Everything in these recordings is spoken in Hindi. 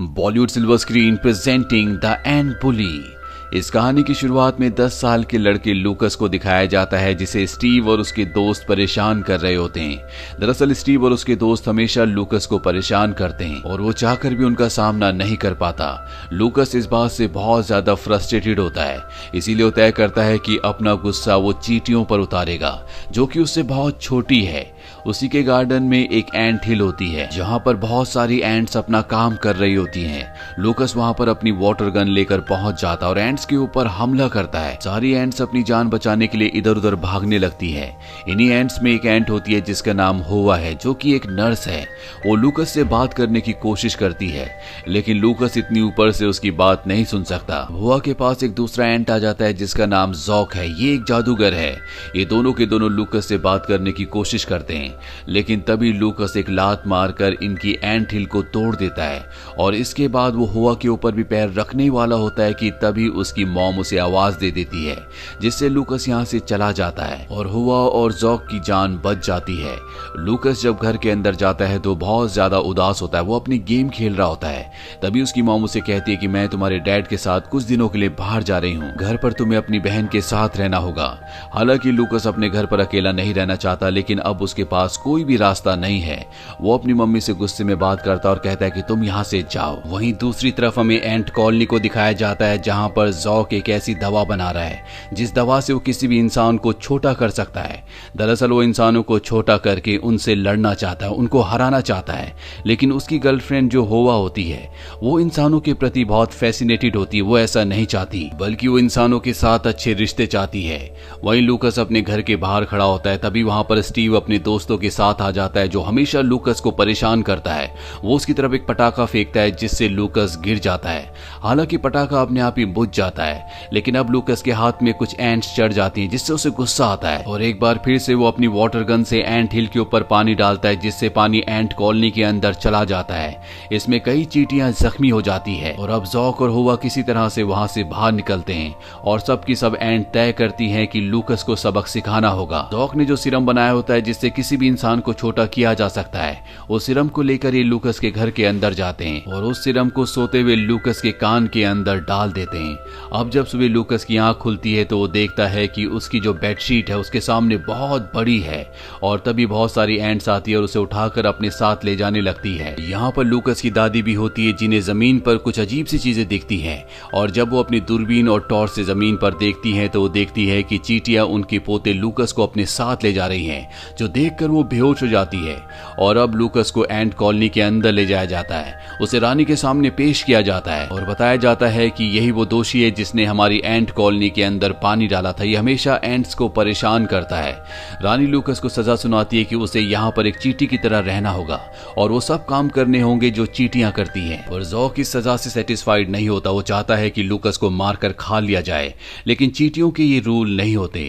Bollywood silver screen presenting the end bully. इस कहानी की शुरुआत में 10 साल के लड़के लूकस को दिखाया जाता है जिसे स्टीव और उसके दोस्त परेशान कर रहे होते हैं। दरअसल स्टीव और उसके दोस्त हमेशा लूकस को परेशान करते हैं और वो चाहकर भी उनका सामना नहीं कर पाता। लूकस इस बात से बहुत ज्यादा फ्रस्ट्रेटेड होता है, इसीलिए वो तय करता है कि अपना गुस्सा वो चींटियों पर उतारेगा जो कि उससे बहुत छोटी है। उसी के गार्डन में एक एंट हिल होती है जहां पर बहुत सारी एंट्स अपना काम कर रही होती हैं। लूकस वहां पर अपनी वाटर गन लेकर पहुंच जाता है और एंट्स के ऊपर हमला करता है। सारी एंट्स अपनी जान बचाने के लिए इधर उधर भागने लगती है। इन्हीं एंट्स में एक एंट होती है जिसका नाम होवा है, जो कि एक नर्स है। वो लूकस से बात करने की कोशिश करती है लेकिन लूकस इतनी ऊपर से उसकी बात नहीं सुन सकता। होवा के पास एक दूसरा एंट आ जाता है जिसका नाम जॉक है। ये एक जादूगर है। ये दोनों के दोनों लूकस से बात करने की कोशिश करते हैं लेकिन तभी लूकस एक लात मारकर इनकी एंट हिल को तोड़ देता है और इसके बाद वो होवा के ऊपर भी पैर रखने वाला होता है कि तभी उसकी मॉम उसे आवाज दे देती है जिससे लूकस यहाँ से चला जाता है और होवा और जॉक की जान बच जाती है। लूकस जब घर के अंदर जाता है तो बहुत ज्यादा उदास होता है। वो अपनी गेम खेल रहा होता है। तभी उसकी मॉम उसे कहती है कि मैं तुम्हारे डैड के साथ कुछ दिनों के लिए बाहर जा रही हूँ, घर पर तुम्हें अपनी बहन के साथ रहना होगा। हालांकि लूकस अपने घर पर अकेला नहीं रहना चाहता लेकिन अब उसके पास कोई भी रास्ता नहीं है। वो अपनी मम्मी से गुस्से में बात करता और कहता है कि तुम यहाँ से जाओ। वहीं दूसरी तरफ हमें एंट कॉलोनी को दिखाया जाता है जहाँ पर जॉक एक ऐसी दवा बना रहा है जिस दवा से वो किसी भी इंसान को छोटा कर सकता है। दरअसल वो इंसानों को छोटा करके उनसे लड़ना चाहता है, उनको हराना चाहता है। लेकिन उसकी गर्लफ्रेंड जो होवा होती है वो इंसानों के प्रति बहुत फैसिनेटेड होती है। वो ऐसा नहीं चाहती बल्कि वो इंसानों के साथ अच्छे रिश्ते चाहती है। वहीं लूकस अपने घर के बाहर खड़ा होता है। तभी वहां पर स्टीव अपने दोस्तों के साथ आ जाता है जो हमेशा लूकस को परेशान करता है। वो उसकी तरफ एक पटाखा फेंकता है जिससे लूकस गिर जाता है। हालांकि पटाखा अपने आप ही बुझ जाता है लेकिन अब लूकस के हाथ में कुछ एंट्स चढ़ जाती हैं जिससे उसे गुस्सा आता है और एक बार फिर से वो अपनी वाटर गन से एंट हिल के ऊपर पानी डालता है जिससे पानी एंट कॉलोनी के अंदर चला जाता है। इसमें कई चींटियां जख्मी हो जाती है और अब जॉक और होवा किसी तरह से वहां से बाहर निकलते हैं और सबकी सब एंट तय करती हैं कि लूकस को सबक सिखाना होगा। जॉक ने जो सीरम बनाया होता है जिससे किसी भी इंसान को छोटा किया जा सकता है, वो सीरम को लेकर ये लूकस के घर के अंदर जाते हैं और उस सीरम को सोते हुए लूकस के कान के अंदर डाल देते हैं। अब जब सुबह लूकस की आंख खुलती है तो वो देखता है कि उसकी जो बेडशीट है उसके सामने बहुत बड़ी है और तभी बहुत सारी एंट्स आती है और उसे उठाकर अपने साथ ले जाने लगती है। यहाँ पर लूकस की दादी भी होती है जिन्हें जमीन पर कुछ अजीब सी चीजें दिखती हैं और जब वो अपनी दूरबीन और टॉर्च से जमीन पर देखती है तो वो देखती है कि चींटियां उनके पोते लूकस को अपने साथ ले जा रही हैं, जो देखकर वो बेहोश हो जाती है। और अब लूकस को एंट कॉलोनी के अंदर ले जाया जाता है। उसे रानी के सामने पेश किया जाता है और बताया जाता है कि यही वो दोषी है जिसने हमारी एंट कॉलोनी के अंदर पानी डाला था। ये हमेशा एंट्स को परेशान करता है। रानी लूकस को सजा सुनाती है कि उसे यहाँ पर एक चींटी की तरह रहना होगा और वो सब काम करने होंगे जो चींटियां करती हैं। और जॉक इस सजा से सेटिस्फाइड नहीं होता। वो चाहता है कि लूकस को मारकर खा लिया जाए लेकिन चींटियों के ये रूल नहीं होते।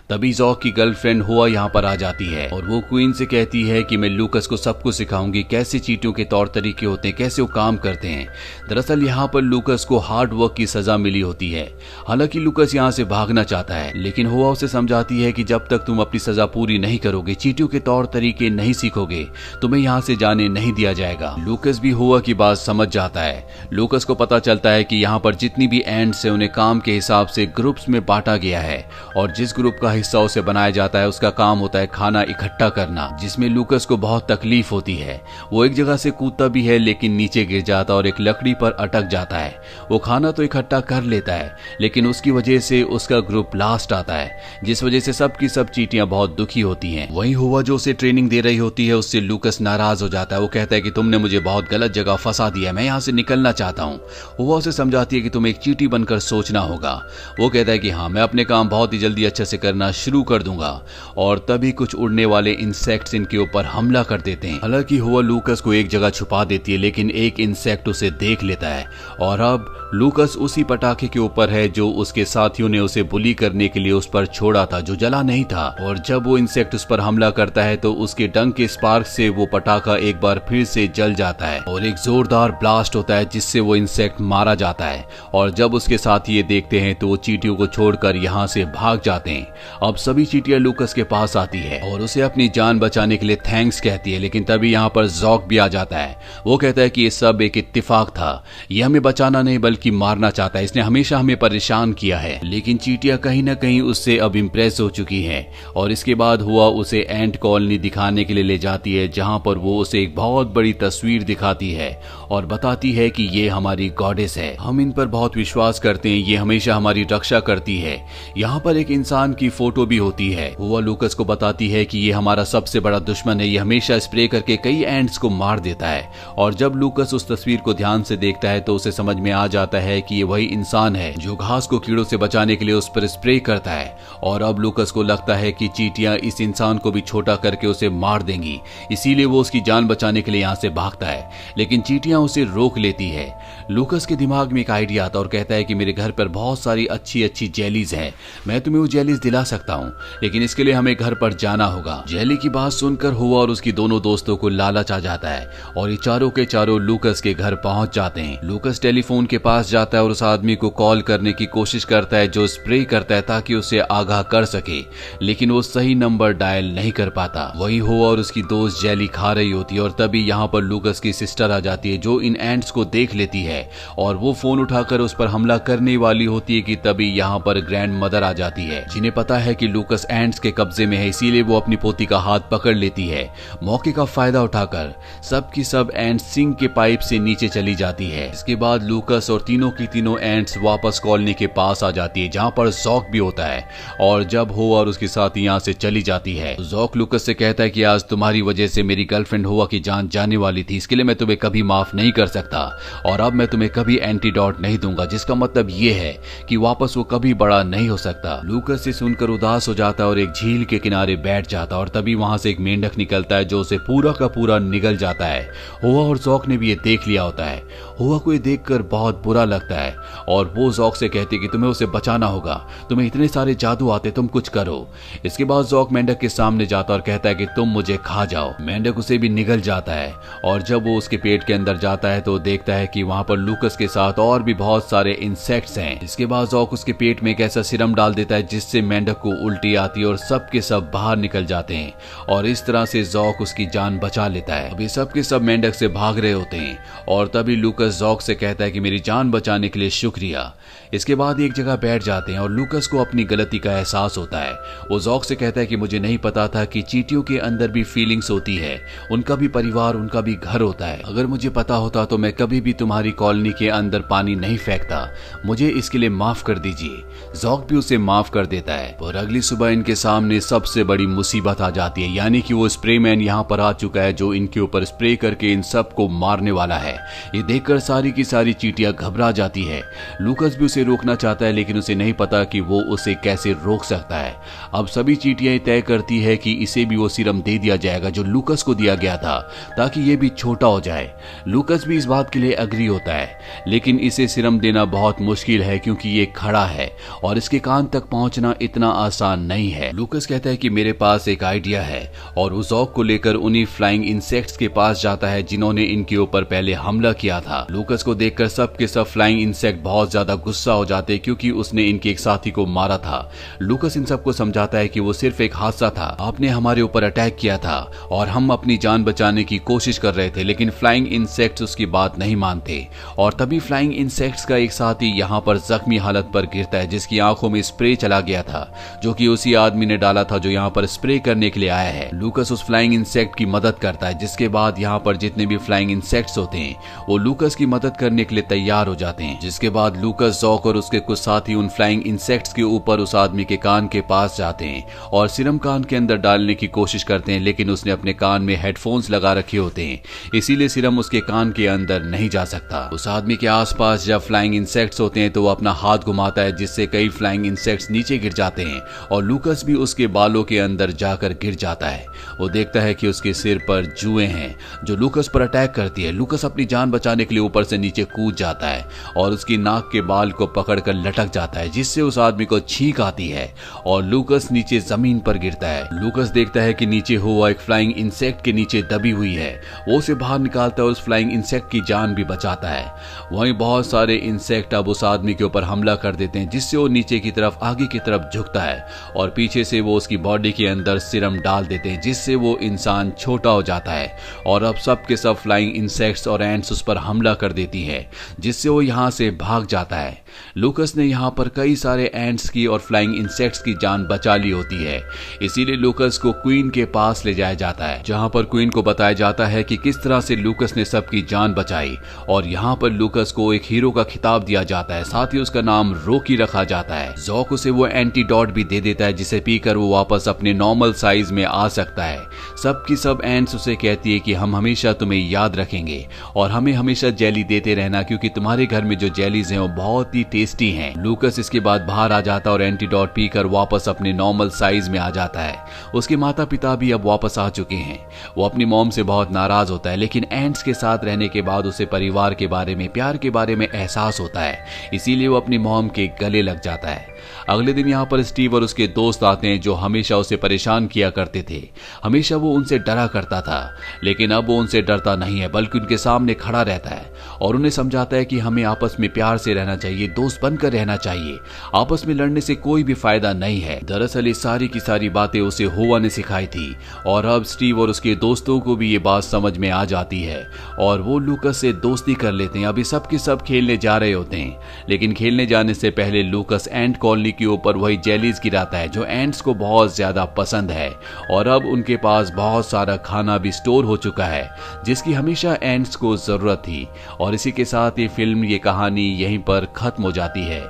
तभी जॉक की गर्लफ्रेंड हुआ यहाँ पर आ जाती है और वो क्वीन से कहती है कि मैं लूकस को सब कुछ सिखाऊंगी, कैसे चींटियों के तौर तरीके होते हैं, कैसे वो काम करते हैं। दरअसल यहाँ पर लूकस को हार्ड वर्क की सजा मिली होती है। हालांकि लूकस यहाँ से भागना चाहता है लेकिन हुआ उसे समझाती है कि जब तक तुम अपनी सजा पूरी नहीं करोगे, चींटियों के तौर तरीके नहीं सीखोगे, तुम्हें यहाँ से जाने नहीं दिया जाएगा। लूकस भी हुआ की बात समझ जाता है। लूकस को पता चलता है कि यहाँ पर जितनी भी एंट्स है उन्हें काम के हिसाब से ग्रुप्स में बांटा गया है और जिस ग्रुप का हिस्सा उसे बनाया जाता है उसका काम होता है खाना इकट्ठा करना, जिसमें लूकस को बहुत तकलीफ होती है। वो एक जगह से कूदता भी है लेकिन नीचे गिर जाता और एक लकड़ी पर अटक जाता है। वो खाना तो इकट्ठा कर लेता है लेकिन उसकी वजह से उसका ग्रुप लास्ट आता है जिस वजह से सबकी सब चींटियां बहुत दुखी होती हैं। वहीं हुआ जो उसे ट्रेनिंग दे रही होती है उससे लूकस नाराज हो जाता है। वो कहता है कि तुमने मुझे बहुत गलत जगह फंसा दिया, मैं यहाँ से निकलना चाहता हूँ। हुआ उसे समझाती है कि तुम्हें एक चींटी बनकर सोचना होगा। वो कहता है कि हाँ, मैं अपने काम बहुत ही जल्दी अच्छे से करना शुरू कर दूंगा। और तभी कुछ उड़ने वाले इंसेक्ट्स इनके ऊपर हमला कर देते हैं। हालांकि हुआ लूकस को एक जगह छुपा देती है लेकिन एक इंसेक्ट उसे देख लेता है और अब लूकस उसी पटाखे के ऊपर है जो उसके साथियों ने उसे बुली करने के लिए उस पर छोड़ा था, जो जला नहीं था। और जब वो इंसेक्ट उस पर हमला करता है तो उसके डंक के स्पार्क से वो पटाखा एक बार फिर से जल जाता है और एक जोरदार ब्लास्ट होता है जिससे वो इंसेक्ट मारा जाता है। और जब उसके साथी ये देखते हैं तो वो चींटियों को छोड़कर यहाँ से भाग जाते हैं। अब सभी चींटियां लूकस के पास आती है और उसे अपनी अपनी जान बचाने के लिए थैंक्स कहती है, लेकिन तभी यहाँ पर जॉक भी आ जाता है। वो कहता है कि ये सब एक इत्तेफाक था, ये हमें बचाना नहीं बल्कि मारना चाहता है, इसने हमेशा हमें परेशान किया है। लेकिन चींटियां कहीं ना कहीं उससे अब इम्प्रेस हो चुकी है और इसके बाद हुआ उसे एंट कॉलोनी दिखाने के लिए ले जाती है, जहां पर वो उसे एक बहुत बड़ी तस्वीर दिखाती है और बताती है कि ये हमारी गॉडेस है, हम इन पर बहुत विश्वास करते हैं, ये हमेशा हमारी रक्षा करती है। यहाँ पर एक इंसान की फोटो भी होती है। हुआ लूकस को बताती है कि ये हमारा सबसे बड़ा दुश्मन है, ये हमेशा स्प्रे करके कई एंट्स को मार देता है। और जब लूकस उस तस्वीर को ध्यान से देखता है तो उसे समझ में आ जाता है कि ये वही इंसान है जो घास को कीड़ों से बचाने के लिए उस पर स्प्रे करता है। और अब लूकस को लगता है कि चींटियां इस इंसान को भी छोटा करके उसे मार देंगी, इसीलिए वो उसकी जान बचाने के लिए यहाँ से भागता है, लेकिन चींटियां उसे रोक लेती है। लूकस के दिमाग में एक आइडिया आता और कहता है कि मेरे घर पर बहुत सारी अच्छी अच्छी जेलीज हैं, मैं तुम्हें वो जेलीज दिला सकता हूँ, लेकिन इसके लिए हमें घर पर जाना होगा। जेली की बात सुनकर हुआ और उसकी दोनों दोस्तों को लालच आ जाता है और ये चारों के चारों लूकस के घर पहुंच जाते हैं। लूकस टेलीफोन के पास जाता है और उस आदमी को कॉल करने की कोशिश करता है जो स्प्रे करता है ताकि उसे आगाह कर सके, लेकिन वो सही नंबर डायल नहीं कर पाता। वही हुआ और उसकी दोस्त जेली खा रही होती है और तभी यहाँ पर लूकस की सिस्टर आ जाती है जो इन एंट्स को देख लेती है और वो फोन उठाकर उस पर हमला करने वाली होती है कि तभी यहाँ पर ग्रैंड मदर आ जाती है, जिन्हें पता है कि लूकस एंट्स के कब्जे में है, इसीलिए वो अपनी पोती का हाथ पकड़ लेती है। मौके का फायदा उठाकर सब की सब एंट्स सिंक के पाइप से नीचे चली जाती है। इसके बाद लूकस और तीनों की तीनों एंट्स वापस कॉलोनी के पास आ जाती है जहाँ पर जॉक भी होता है। और जब हो और उसके साथ यहाँ से चली जाती है तो जॉक लूकस से कहता है कि आज तुम्हारी वजह से मेरी गर्लफ्रेंड हुआ की जान जाने वाली थी, इसके लिए मैं तुम्हें कभी माफ नहीं कर सकता और अब मैं तुम्हें कभी एंटीडोट नहीं दूंगा, जिसका मतलब ये है कि वापस वो कभी बड़ा नहीं हो सकता। लूकस से सुनकर उदास हो जाता है और एक झील के किनारे बैठ जाता है और तभी वहां से एक मेंढक निकलता है जो उसे पूरा का पूरा निगल जाता है। हुआ और जॉक ने भी ये देख लिया होता है। हुआ को ये देखकर बहुत बुरा लगता है और वो जॉक से कहती है कि तुम्हें उसे बचाना होगा, तुम्हें इतने सारे जादू आते, तुम कुछ करो। इसके बाद जॉक मेंढक के सामने जाता और कहता है कि तुम मुझे खा जाओ। मेंढक उसे भी निगल जाता है और जब वो उसके पेट के अंदर जाता है तो देखता है कि वहां पर लूकस के साथ और भी बहुत सारे इंसेक्ट्स हैं। इसके बाद जॉक उसके पेट में एक ऐसा सिरम डाल देता है जिससे मेंढक को उल्टी आती है और सब के सब बाहर निकल जाते हैं और इस तरह से जॉक उसकी जान बचा लेता है। अभी सब के सब मेंढक से भाग रहे होते हैं और तभी लूकस जॉक से कहता है कि मेरी जान बचाने के लिए शुक्रिया। इसके बाद एक जगह बैठ जाते हैं और लूकस को अपनी गलती का एहसास होता है। वो जॉक से कहता है कि मुझे नहीं पता था कि चींटियों के अंदर भी फीलिंग्स होती है, उनका भी परिवार, उनका भी घर होता है। अगर मुझे पता होता तो मैं कभी भी तुम्हारी कॉलोनी के अंदर पानी नहीं फेंकता, मुझे इसके लिए माफ कर दीजिए। जॉक भी उसे माफ कर देता है और अगली सुबह इनके सामने सबसे बड़ी मुसीबत आ जाती है, यानी कि वो स्प्रे मैन यहाँ पर आ चुका है जो इनके ऊपर स्प्रे करके इन सब को मारने वाला है। ये देखकर सारी की सारी चींटियां घबरा जाती है। लूकस भी उसे रोकना चाहता है लेकिन उसे नहीं पता कि वो उसे कैसे रोक सकता है। अब सभी चींटियां तय करती है कि इसे भी वो सीरम दे दिया जाएगा जो लूकस को दिया गया था ताकि ये भी छोटा हो जाए। लूकस भी इस बात के लिए अग्री होता है, लेकिन इसे सीरम देना बहुत मुश्किल है क्योंकि ये खड़ा है और इसके कान तक पहुंचना इतना आसान नहीं है। लूकस कहता है कि मेरे पास एक आइडिया है और वो जॉक को लेकर उन्हीं फ्लाइंग इंसेक्ट्स के पास जाता है जिन्होंने इनके ऊपर पहले हमला किया था। लूकस को देखकर सब के सब फ्लाइंग इंसेक्ट बहुत ज्यादा गुस्सा हो जाते हैं क्योंकि उसने इनके एक साथी को मारा था। लूकस इन सबको समझाता है कि वो सिर्फ एक हादसा था, आपने हमारे ऊपर अटैक किया था और हम अपनी जान बचाने की कोशिश कर रहे थे, लेकिन फ्लाइंग इंसेक्ट्स उसकी बात नहीं मानते। और तभी फ्लाइंग इंसेक्ट्स का एक साथी यहाँ पर जख्मी हालत पर गिरता है जिसकी आंखों में स्प्रे चला गया था जो कि उसी आदमी ने डाला था जो यहाँ पर स्प्रे करने के लिए आया है। लूकस उस फ्लाइंग इंसेक्ट की मदद करता है जिसके बाद यहाँ पर जितने भी फ्लाइंग इंसेक्ट्स होते हैं वो लूकस की मदद करने के लिए तैयार हो जाते हैं। जिसके बाद लूकस, जॉक और उसके कुछ साथी उन फ्लाइंग इंसेक्ट्स के ऊपर उस आदमी के कान के पास जाते हैं और सिरम कान के अंदर डालने की कोशिश करते हैं, लेकिन उसने अपने कान में हेडफोन्स लगा रखे होते हैं, इसीलिए सिरम उसके कान के अंदर नहीं जा सकता। उस आदमी के आसपास जब फ्लाइंग इंसेक्ट्स होते हैं तो वो अपना हाथ घुमाता है जिससे कई फ्लाइंग इंसेक्ट्स नीचे गिर जाते हैं और लूकस भी उसके बालों के अंदर जाकर गिर जाता है। वो देखता है कि उसके सिर पर जुएं हैं जो लूकस पर अटैक करती है। लूकस अपनी जान बचाने के लिए ऊपर से नीचे कूद जाता है और उसकी नाक के बाल को पकड़कर लटक जाता है जिससे उस आदमी को छींक आती है और लूकस नीचे जमीन पर गिरता है। लूकस देखता है कि नीचे हुआ एक फ्लाइंग इंसेक्ट के नीचे दबी हुई है। वो उसे बाहर निकालता है और उस फ्लाइंग फ्लाइंग इंसेक्ट की जान भी बचाता है। वहीं बहुत सारे इंसेक्ट अब उस आदमी के ऊपर हमला कर देते हैं, जिससे वो नीचे की तरफ आगे की तरफ झुकता है और पीछे से वो उसकी बॉडी के अंदर सीरम डाल देते हैं, जिससे वो इंसान छोटा हो जाता है। और अब सब के सब फ्लाइंग इंसेक्ट्स और एंट्स उस पर हमला कर देती है, जिससे वो यहाँ से भाग जाता है। लूकस ने यहाँ पर कई सारे एंट्स की और फ्लाइंग इंसेक्ट्स की जान बचा ली होती है, इसीलिए लूकस को क्वीन के पास ले जाया जाता है, जहाँ पर क्वीन को बताया जाता है कि किस तरह से लूकस ने सबकी जान बचाई। और यहाँ पर लूकस को एक हीरो का खिताब दिया जाता है, साथ ही उसका नाम रॉकी रखा जाता है। जॉक उसे वो एंटीडोट भी दे देता है, जिसे पीकर वो वापस अपने नॉर्मल साइज में आ सकता है। सबकी सब एंट्स उसे कहती है कि हम हमेशा तुम्हें याद रखेंगे और हमें हमेशा जेली देते रहना, क्योंकि तुम्हारे घर में जो जेलीज हैं वो बहुत ही टेस्टी हैं। लूकस इसके बाद बाहर आ जाता है और एंटीडोट पीकर वापस अपने नॉर्मल साइज में आ जाता है। उसके माता पिता भी अब वापस आ चुके हैं। वो अपनी मॉम से बहुत नाराज होता है, लेकिन एंट्स के साथ रहने के बाद उसे परिवार के बारे में, प्यार के बारे में एहसास होता है, इसीलिए वो अपनी मॉम के गले लग जाता है। अगले दिन यहाँ पर स्टीव और उसके दोस्त आते हैं, जो हमेशा उसे परेशान किया करते थे। हमेशा वो उनसे डरा करता था, लेकिन अब वो उनसे डरता नहीं है, बल्कि उनके सामने खड़ा रहता है और उन्हें समझाता है कि हमें आपस में प्यार से रहना चाहिए, दोस्त बनकर रहना चाहिए, आपस में लड़ने से कोई भी फायदा नहीं है। दरअसल ये सारी की सारी बातें उसे होवा ने सिखाई थी और अब स्टीव और उसके दोस्तों को भी ये बात समझ में आ जाती है और वो लूकस से दोस्ती कर लेते हैं। अभी सब के सब खेलने जा रहे होते हैं, लेकिन खेलने जाने से पहले लूकस एंट कॉलोनी के ऊपर वही जेलीज गिराता है, जो एंट्स को बहुत ज्यादा पसंद है। और अब उनके पास बहुत सारा खाना भी स्टोर हो चुका है, जिसकी हमेशा एंट्स को जरूरत थी। और इसी के साथ ये फिल्म, ये कहानी यहीं पर खत्म हो जाती है।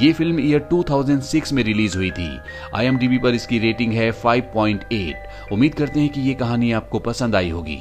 ये फिल्म ईयर 2006 में रिलीज हुई थी। IMDb पर इसकी रेटिंग है 5.8। उम्मीद करते हैं कि ये कहानी आपको पसंद आई होगी।